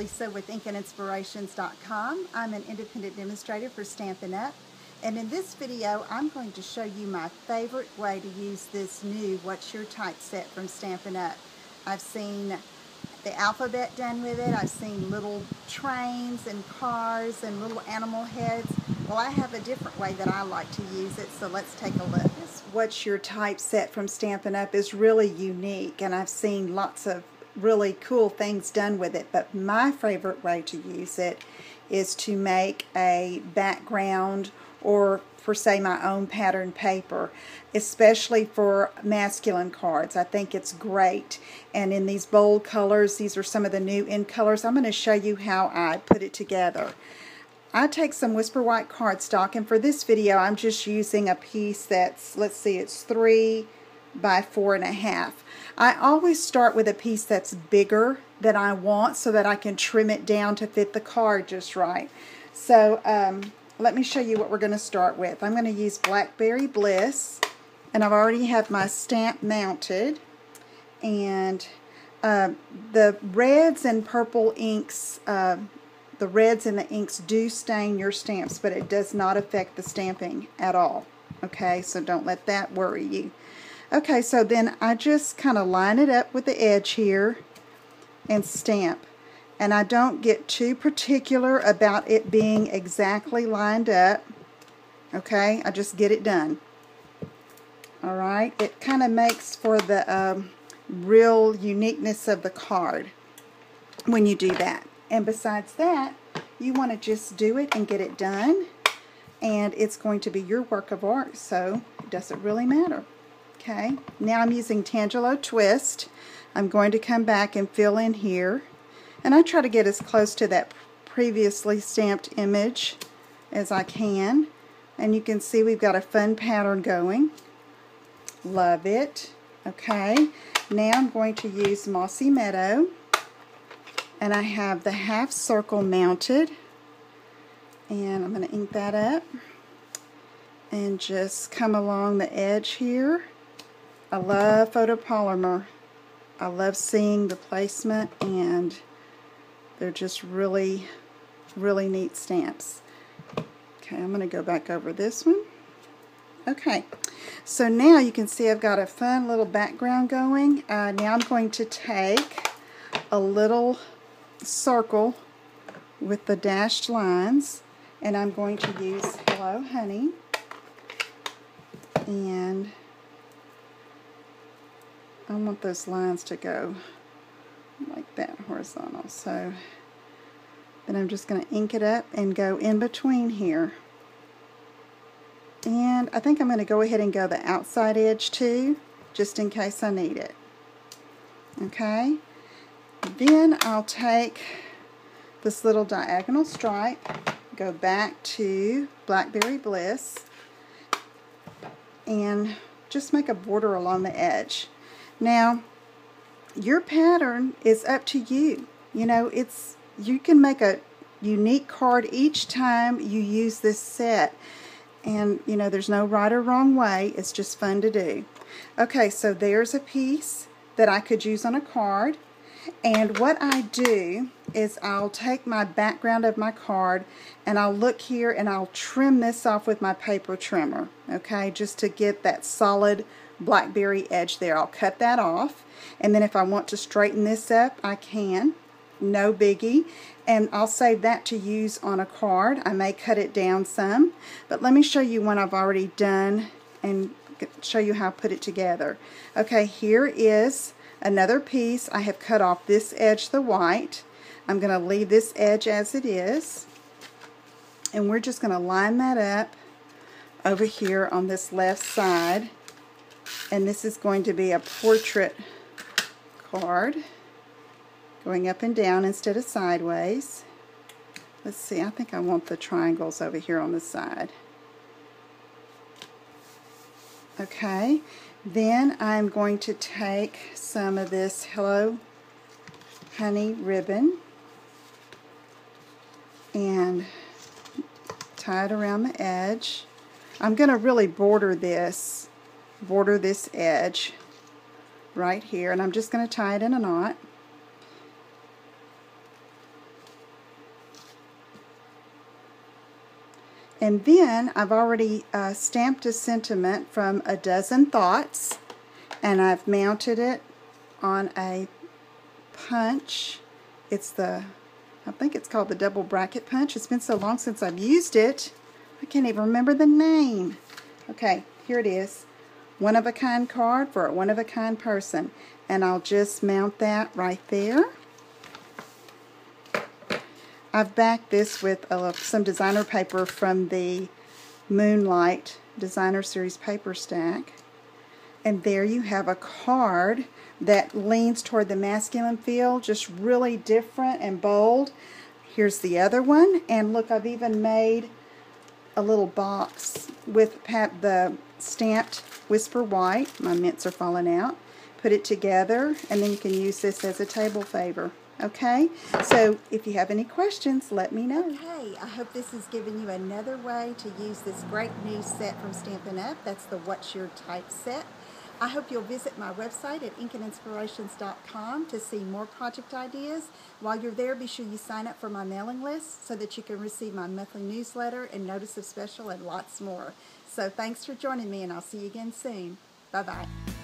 Lisa with InkandInspirations.com. I'm an independent demonstrator for Stampin' Up! And in this video, I'm going to show you my favorite way to use this new What's Your Type set from Stampin' Up! I've seen the alphabet done with it. I've seen little trains and cars and little animal heads. Well, I have a different way that I like to use it, so let's take a look. This What's Your Type set from Stampin' Up! Is really unique, and I've seen lots of really cool things done with it, but my favorite way to use it is to make a background or for, say, my own pattern paper, especially for masculine cards. I think it's great, and in these bold colors, these are some of the new in colors. I'm going to show you how I put it together. I take some Whisper White cardstock, and for this video I'm just using a piece that's, let's see, it's 3 by 4.5. I always start with a piece that's bigger than I want so that I can trim it down to fit the card just right. So let me show you what we're going to start with. I'm going to use Blackberry Bliss, and I've already have my stamp mounted, and the reds and purple inks, the reds and the inks do stain your stamps, but it does not affect the stamping at all. Okay, so don't let that worry you. Okay, so then I just kind of line it up with the edge here and stamp. And I don't get too particular about it being exactly lined up. Okay, I just get it done. Alright, it kind of makes for the real uniqueness of the card when you do that. And besides that, you want to just do it and get it done. And it's going to be your work of art, so it doesn't really matter. Okay, now I'm using Tangelo Twist. I'm going to come back and fill in here, and I try to get as close to that previously stamped image as I can, and you can see we've got a fun pattern going. Love it. Okay, now I'm going to use Mossy Meadow, and I have the half circle mounted, and I'm going to ink that up and just come along the edge here. I love photopolymer. I love seeing the placement, and they're just really, really neat stamps. Okay, I'm going to go back over this one. Okay, so now you can see I've got a fun little background going. Now I'm going to take a little circle with the dashed lines, and I'm going to use Hello Honey, and I want those lines to go like that, horizontal. So then I'm just going to ink it up and go in between here. And I think I'm going to go ahead and go the outside edge too, just in case I need it. Okay. Then I'll take this little diagonal stripe, go back to Blackberry Bliss, and just make a border along the edge. Now, your pattern is up to you. You know, you can make a unique card each time you use this set. And, you know, there's no right or wrong way. It's just fun to do. Okay, so there's a piece that I could use on a card. And what I do is I'll take my background of my card, and I'll look here and I'll trim this off with my paper trimmer. Okay, just to get that solid blackberry edge there. I'll cut that off, and then if I want to straighten this up, I can. No biggie. And I'll save that to use on a card. I may cut it down some, but let me show you one I've already done and show you how I put it together. Okay, here is another piece. I have cut off this edge, the white. I'm going to leave this edge as it is, and we're just going to line that up over here on this left side. And this is going to be a portrait card, going up and down instead of sideways. Let's see, I think I want the triangles over here on the side. Okay, then I'm going to take some of this Hello Honey ribbon and tie it around the edge. I'm going to really border this edge right here, and I'm just going to tie it in a knot. And then I've already stamped a sentiment from A Dozen Thoughts, and I've mounted it on a punch. It's I think it's called the double bracket punch. It's been so long since I've used it, I can't even remember the name. Okay, here it is. One-of-a-kind card for a one-of-a-kind person. And I'll just mount that right there. I've backed this with some designer paper from the Moonlight Designer Series paper stack. And there you have a card that leans toward the masculine feel, just really different and bold. Here's the other one, and look, I've even made a little box with the stamped Whisper White. My mints are falling out. Put it together, and then you can use this as a table favor. Okay, so if you have any questions, let me know. Okay, I hope this has given you another way to use this great new set from Stampin' Up. That's the What's Your Type set. I hope you'll visit my website at inkandinspirations.com to see more project ideas. While you're there, be sure you sign up for my mailing list so that you can receive my monthly newsletter and notice of special and lots more. So thanks for joining me, and I'll see you again soon. Bye-bye.